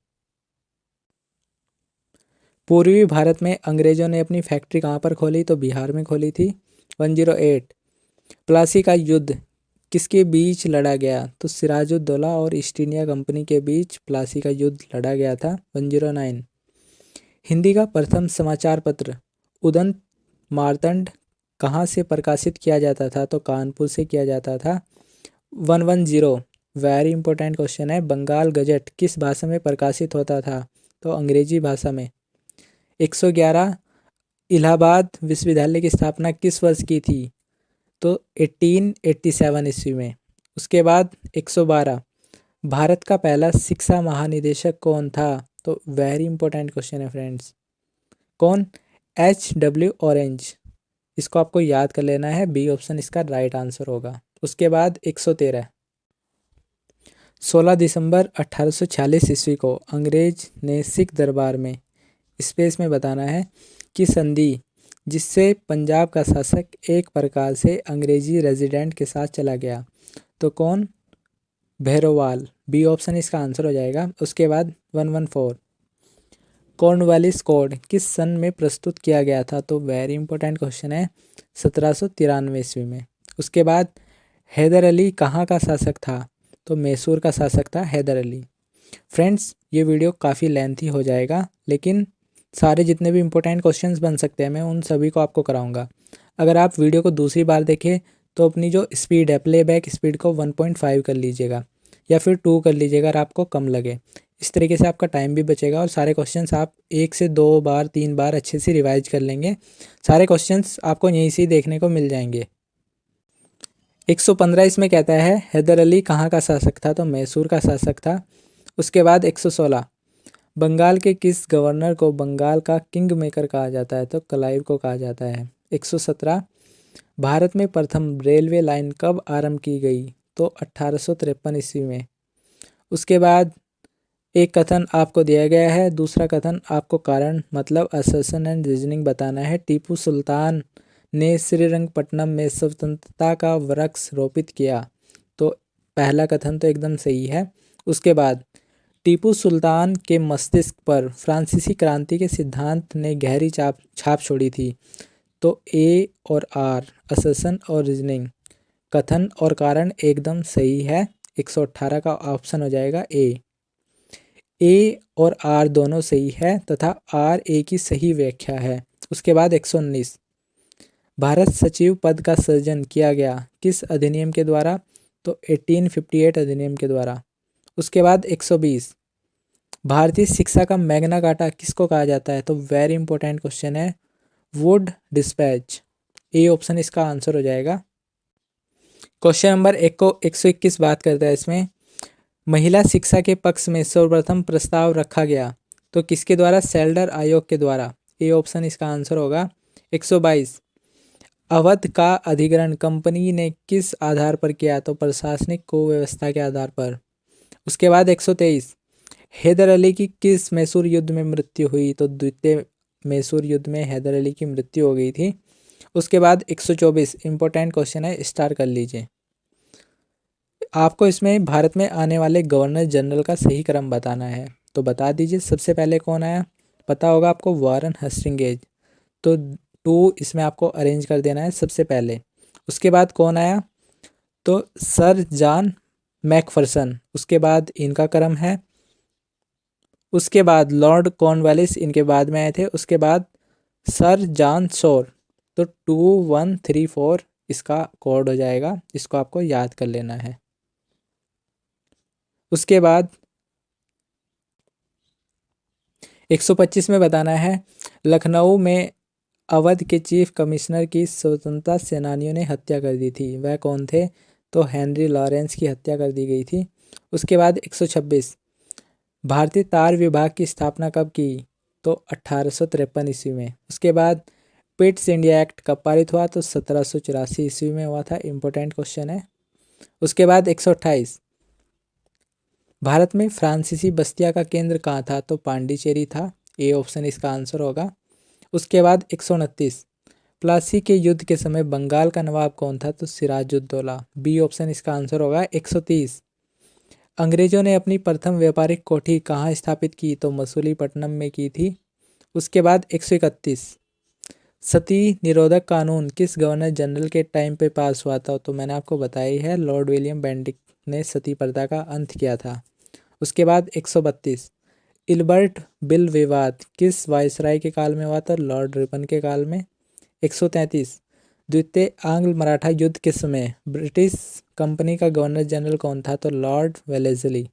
पूर्वी भारत में अंग्रेजों ने अपनी फैक्ट्री कहाँ पर खोली? तो बिहार में खोली थी। 108 प्लासी का युद्ध किसके बीच लड़ा गया? तो सिराजुद्दौला और ईस्ट इंडिया कंपनी के बीच प्लासी का युद्ध लड़ा गया था। 109 हिंदी का प्रथम समाचार पत्र उदंत मार्तंड कहाँ से प्रकाशित किया जाता था? तो कानपुर से किया जाता था। 110 वेरी इंपॉर्टेंट क्वेश्चन है, बंगाल गजट किस भाषा में प्रकाशित होता था? तो अंग्रेजी भाषा में। 111 इलाहाबाद विश्वविद्यालय की स्थापना किस वर्ष की थी? तो 1887 ईस्वी में। उसके बाद 112, भारत का पहला शिक्षा महानिदेशक कौन था? तो वेरी इंपॉर्टेंट क्वेश्चन है फ्रेंड्स। कौन? H.W. ऑरेंज। इसको आपको याद कर लेना है, बी ऑप्शन इसका राइट आंसर होगा। उसके बाद 113, 16 दिसंबर 1846 ईस्वी को अंग्रेज ने सिख दरबार में स्पेस में बताना है कि संधि जिससे पंजाब का शासक एक प्रकार से अंग्रेजी रेजिडेंट के साथ चला गया, तो कौन? भैरोवाल। बी ऑप्शन इसका आंसर हो जाएगा। उसके बाद 114, कॉर्नवालिस कोड किस सन में प्रस्तुत किया गया था? तो वेरी इंपॉर्टेंट क्वेश्चन है, 1793 ईस्वी में। उसके बाद हैदर अली कहाँ का शासक था? तो मैसूर का शासक था हैदर अली। फ्रेंड्स, ये वीडियो काफ़ी लेंथी हो जाएगा, लेकिन सारे जितने भी इंपॉर्टेंट क्वेश्चंस बन सकते हैं मैं उन सभी को आपको कराऊंगा। अगर आप वीडियो को दूसरी बार देखें तो अपनी जो स्पीड है, प्लेबैक स्पीड को 1.5 कर लीजिएगा या फिर 2 कर लीजिएगा अगर आपको कम लगे। इस तरीके से आपका टाइम भी बचेगा और सारे क्वेश्चंस आप 1 से 2 बार 3 बार अच्छे से रिवाइज कर लेंगे। सारे क्वेश्चंस आपको यहीं से देखने को मिल जाएंगे। 115 इसमें कहता है हैदर अली कहाँ का शासक था? तो मैसूर का शासक था। उसके बाद 116, बंगाल के किस गवर्नर को बंगाल का किंग मेकर कहा जाता है? तो क्लाइव को कहा जाता है। 117, भारत में प्रथम रेलवे लाइन कब आरंभ की गई? तो 1853 ईस्वी में। उसके बाद एक कथन आपको दिया गया है, दूसरा कथन आपको कारण मतलब असर्शन एंड रीजनिंग बताना है। टीपू सुल्तान ने श्रीरंगपट्टनम में स्वतंत्रता का वृक्ष रोपित किया, तो पहला कथन तो एकदम सही है। उसके बाद टीपू सुल्तान के मस्तिष्क पर फ्रांसीसी क्रांति के सिद्धांत ने गहरी छाप छोड़ी थी, तो ए और आर, असर्शन और रीजनिंग, कथन और कारण एकदम सही है। 118 का ऑप्शन हो जाएगा ए और आर दोनों सही है तथा आर ए की सही व्याख्या है। उसके बाद 119, भारत सचिव पद का सृजन किया गया किस अधिनियम के द्वारा? तो 1858 अधिनियम के द्वारा। उसके बाद 120, भारतीय शिक्षा का मैग्ना कार्टा किसको कहा जाता है? तो वेरी इंपॉर्टेंट क्वेश्चन है, वुड डिस्पैच। ए ऑप्शन इसका आंसर हो जाएगा। क्वेश्चन नंबर 121 बात करता है इसमें, महिला शिक्षा के पक्ष में सर्वप्रथम प्रस्ताव रखा गया, तो किसके द्वारा? सेल्डर आयोग के द्वारा। ए ऑप्शन इसका आंसर होगा। 122, अवध का अधिग्रहण कंपनी ने किस आधार पर किया? तो प्रशासनिक कुव्यवस्था के आधार पर। उसके बाद 123, हैदर अली की किस मैसूर युद्ध में मृत्यु हुई? तो द्वितीय मैसूर युद्ध में हैदर अली की मृत्यु हो गई थी। उसके बाद 124 इंपॉर्टेंट क्वेश्चन है, स्टार कर लीजिए। आपको इसमें भारत में आने वाले गवर्नर जनरल का सही क्रम बताना है, तो बता दीजिए। सबसे पहले कौन आया? पता होगा आपको, वारन हेस्टिंग्स। तो 2 इसमें आपको अरेंज कर देना है सबसे पहले। उसके बाद कौन आया? तो सर जॉन मैकफरसन। उसके बाद इनका क्रम है। उसके बाद लॉर्ड कॉर्नवालिस इनके बाद में आए थे। उसके बाद सर जॉन शोर। तो 2134 इसका कोड हो जाएगा, इसको आपको याद कर लेना है। उसके बाद 125 में बताना है, लखनऊ में अवध के चीफ कमिश्नर की स्वतंत्रता सेनानियों ने हत्या कर दी थी, वह कौन थे? तो हेनरी लॉरेंस की हत्या कर दी गई थी। उसके बाद 126, भारतीय तार विभाग की स्थापना कब की? तो 1853 ईस्वी में। उसके बाद पिट्स इंडिया एक्ट कब पारित हुआ? तो 1784 ईस्वी में हुआ था। इंपॉर्टेंट क्वेश्चन है। उसके बाद 128, भारत में फ्रांसीसी बस्तिया का केंद्र कहाँ था? तो पांडिचेरी था। ए ऑप्शन इसका आंसर होगा। उसके बाद 129, प्लासी के युद्ध के समय बंगाल का नवाब कौन था? तो सिराजुद्दौला। बी ऑप्शन इसका आंसर होगा। 130, अंग्रेजों ने अपनी प्रथम व्यापारिक कोठी कहाँ स्थापित की? तो मसूलीपट्टनम में की थी। उसके बाद 131, सती निरोधक कानून किस गवर्नर जनरल के टाइम पे पास हुआ था? तो मैंने आपको बताया ही है, लॉर्ड विलियम बेंटिक ने सती प्रथा का अंत किया था। उसके बाद 132, इल्बर्ट बिल विवाद किस वायसराय के काल में हुआ था? लॉर्ड रिपन के काल में। 133, द्वितीय आंग्ल मराठा युद्ध के समय ब्रिटिश कंपनी का गवर्नर जनरल कौन था? तो लॉर्ड वेलेस्ली।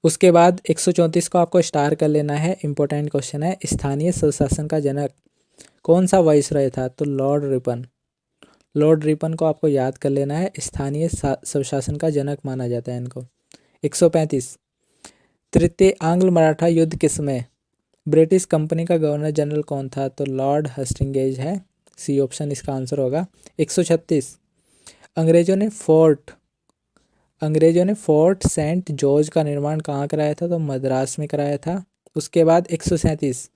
उसके बाद 134 को आपको स्टार कर लेना है, इंपॉर्टेंट क्वेश्चन है। स्थानीय स्वशासन का जनक कौन सा वाइसरॉय था? तो लॉर्ड रिपन। लॉर्ड रिपन को आपको याद कर लेना है, स्थानीय स्वशासन का जनक माना जाता है इनको। 135 तृतीय आंग्ल मराठा युद्ध के समय ब्रिटिश कंपनी का गवर्नर जनरल कौन था? तो लॉर्ड हस्टिंगेज है, सी ऑप्शन इसका आंसर होगा। 136 अंग्रेजों ने फोर्ट सेंट जॉर्ज का निर्माण कहाँ कराया था? तो मद्रास में कराया था। उसके बाद 137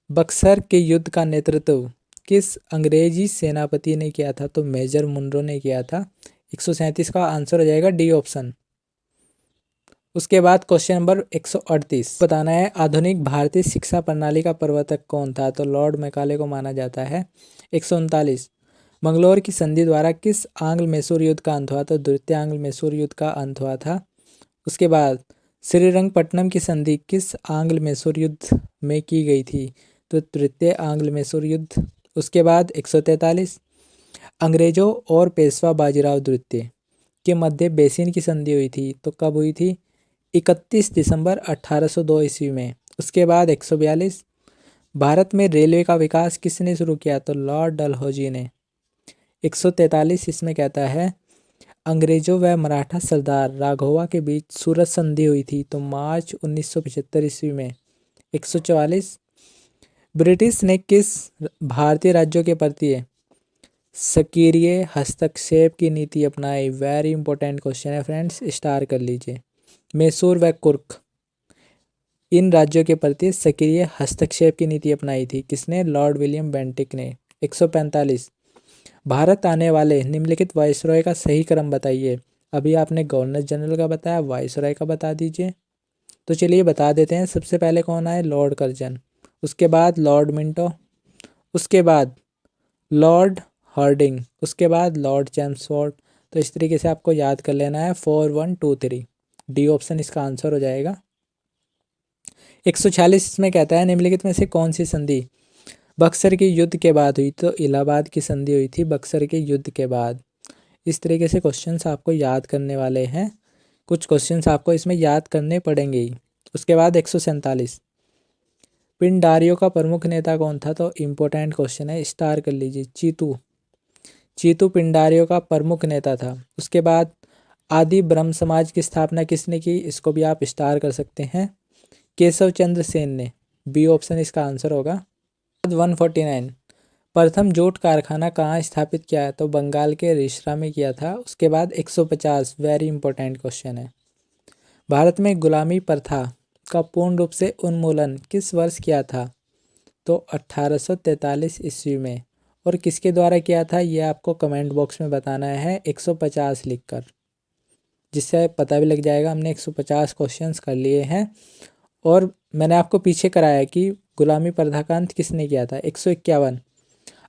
बक्सर के युद्ध का नेतृत्व किस अंग्रेजी सेनापति ने किया था? तो मेजर मुनरो ने किया था। 137 का आंसर हो जाएगा डी ऑप्शन। उसके बाद क्वेश्चन नंबर 138 बताना है, आधुनिक भारतीय शिक्षा प्रणाली का प्रवर्तक कौन था? तो लॉर्ड मैकाले को माना जाता है। 139 मंगलोर की संधि द्वारा किस आंग्ल मैसूर युद्ध का अंत हुआ? तो द्वितीय आंग्ल मैसूर युद्ध का अंत हुआ था। उसके बाद श्रीरंगपट्टनम की संधि किस आंग्ल मैसूर युद्ध में की गई थी? तो तृतीय आंग्ल मैसूर युद्ध। उसके बाद 143 अंग्रेजों और पेशवा बाजीराव द्वितीय के मध्य बेसिन की संधि हुई थी, तो कब हुई थी? 31 दिसंबर 1802 ईस्वी में। उसके बाद 142 भारत में रेलवे का विकास किसने शुरू किया? तो लॉर्ड डलहौजी ने। 143 इसमें कहता है, अंग्रेजों व मराठा सरदार राघोवा के बीच सूरत संधि हुई थी, तो मार्च 1975 ईस्वी में। 144 ब्रिटिश ने किस भारतीय राज्यों के प्रति सक्रिय हस्तक्षेप की नीति अपनाई? वेरी इंपॉर्टेंट क्वेश्चन है फ्रेंड्स, स्टार कर लीजिए। मैसूर व कुर्क इन राज्यों के प्रति सक्रिय हस्तक्षेप की नीति अपनाई थी, किसने? लॉर्ड विलियम बेंटिक ने। 145 भारत आने वाले निम्नलिखित वायसरॉय का सही क्रम बताइए। अभी आपने गवर्नर जनरल का बताया, वायसरॉय का बता दीजिए। तो चलिए बता देते हैं। सबसे पहले कौन आए? Lord Curzon. उसके बाद लॉर्ड मिंटो। उसके बाद लॉर्ड हार्डिंग। उसके बाद लॉर्ड चैम्सफोर्ड। तो इस तरीके से आपको याद कर लेना है, 4 1 2 3। डी ऑप्शन इसका आंसर हो जाएगा। 146 इसमें कहता है, निम्नलिखित में से कौन सी संधि बक्सर के युद्ध के बाद हुई? तो इलाहाबाद की संधि हुई थी बक्सर के युद्ध के बाद। इस तरीके से क्वेश्चंस आपको याद करने वाले हैं, कुछ क्वेश्चंस आपको इसमें याद करने पड़ेंगे ही। उसके बाद 147 पिंडारियों का प्रमुख नेता कौन था? तो इम्पोर्टेंट क्वेश्चन है, स्टार कर लीजिए। चीतू पिंडारियों का प्रमुख नेता था। उसके बाद आदि ब्रह्म समाज की स्थापना किसने की? इसको भी आप स्टार कर सकते हैं, केशव चंद्र सेन ने। बी ऑप्शन इसका आंसर होगा। 149 प्रथम जूट कारखाना कहाँ स्थापित किया है? तो बंगाल के रिसरा में किया था। उसके बाद 150 वेरी इंपॉर्टेंट क्वेश्चन है, भारत में गुलामी प्रथा का पूर्ण रूप से उन्मूलन किस वर्ष किया था? तो 1843 ईस्वी में। और किसके द्वारा किया था ये आपको कमेंट बॉक्स में बताना है 150 लिखकर, जिससे पता भी लग जाएगा। हमने 150 क्वेश्चंस कर लिए हैं और मैंने आपको पीछे कराया कि गुलामी प्रथा का अंत किसने किया था। 151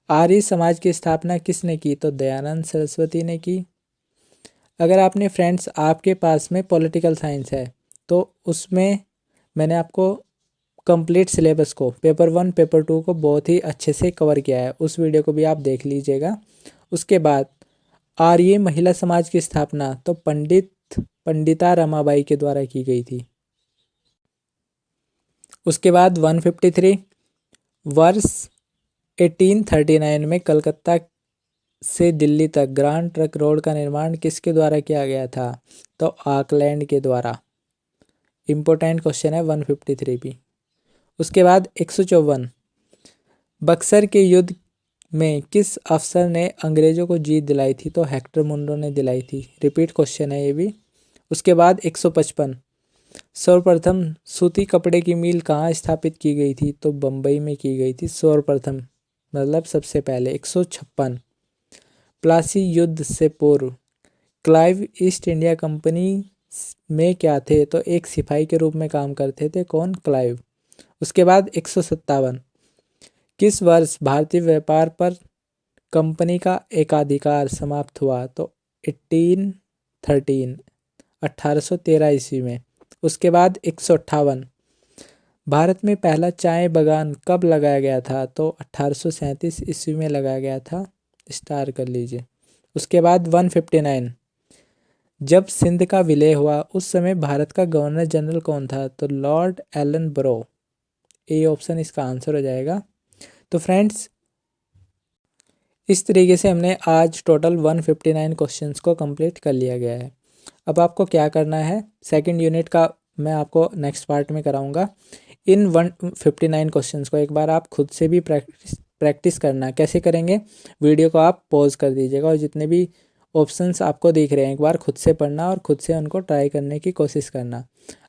आर्य समाज की स्थापना किसने की? तो दयानंद सरस्वती ने की। अगर आपने फ्रेंड्स आपके पास में पॉलिटिकल साइंस है तो उसमें मैंने आपको कंप्लीट सिलेबस को पेपर 1 पेपर 2 को बहुत ही अच्छे से कवर किया है, उस वीडियो को भी आप देख लीजिएगा। उसके बाद आर्य महिला समाज की स्थापना तो पंडिता रमाबाई के द्वारा की गई थी। उसके बाद 153 वर्ष 1839 में कलकत्ता से दिल्ली तक ग्रांड ट्रक रोड का निर्माण किसके द्वारा किया गया था? तो ऑकलैंड के द्वारा। इम्पोर्टेंट क्वेश्चन है 153 भी। उसके बाद 154 बक्सर के युद्ध में किस अफसर ने अंग्रेजों को जीत दिलाई थी? तो हेक्टर मुनरो ने दिलाई थी। रिपीट क्वेश्चन है ये भी। उसके बाद 155 सर्वप्रथम सूती कपड़े की मिल कहाँ स्थापित की गई थी? तो बम्बई में की गई थी सर्वप्रथम, मतलब सबसे पहले। 156 प्लासी युद्ध से पूर्व क्लाइव ईस्ट इंडिया कंपनी में क्या थे? तो एक सिपाही के रूप में काम करते थे। कौन? क्लाइव। उसके बाद 157 किस वर्ष भारतीय व्यापार पर कंपनी का एकाधिकार समाप्त हुआ? तो 1813 ईस्वी में। उसके बाद 158 भारत में पहला चाय बागान कब लगाया गया था? तो 1837 ईस्वी में लगाया गया था। स्टार कर लीजिए। उसके बाद 159 जब सिंध का विलय हुआ उस समय भारत का गवर्नर जनरल कौन था? तो Lord Ellenborough. A option इसका आंसर हो जाएगा। तो फ्रेंड्स, इस तरीके से हमने आज टोटल 159 क्वेश्चंस को कंप्लीट कर लिया गया है। अब आपको क्या करना है, सेकंड यूनिट का मैं आपको नेक्स्ट पार्ट में कराऊंगा। इन 159 क्वेश्चंस को एक बार आप खुद से भी प्रैक्टिस करना। कैसे करेंगे? वीडियो को आप पॉज कर दीजिएगा और जितने भी ऑप्शंस आपको दिख रहे हैं एक बार खुद से पढ़ना और खुद से उनको ट्राई करने की कोशिश करना।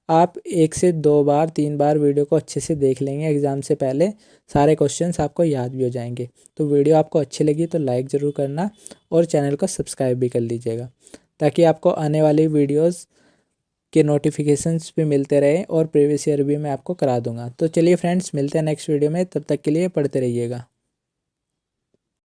आप 1 से 2 बार 3 बार वीडियो को अच्छे से देख लेंगे, एग्ज़ाम से पहले सारे क्वेश्चंस आपको याद भी हो जाएंगे। तो वीडियो आपको अच्छी लगी तो लाइक ज़रूर करना और चैनल को सब्सक्राइब भी कर लीजिएगा, ताकि आपको आने वाली वीडियोस के नोटिफिकेशंस भी मिलते रहे और प्रीवियस ईयर भी मैं आपको करा दूंगा। तो चलिए फ्रेंड्स, मिलते हैं नेक्स्ट वीडियो में, तब तक के लिए पढ़ते रहिएगा।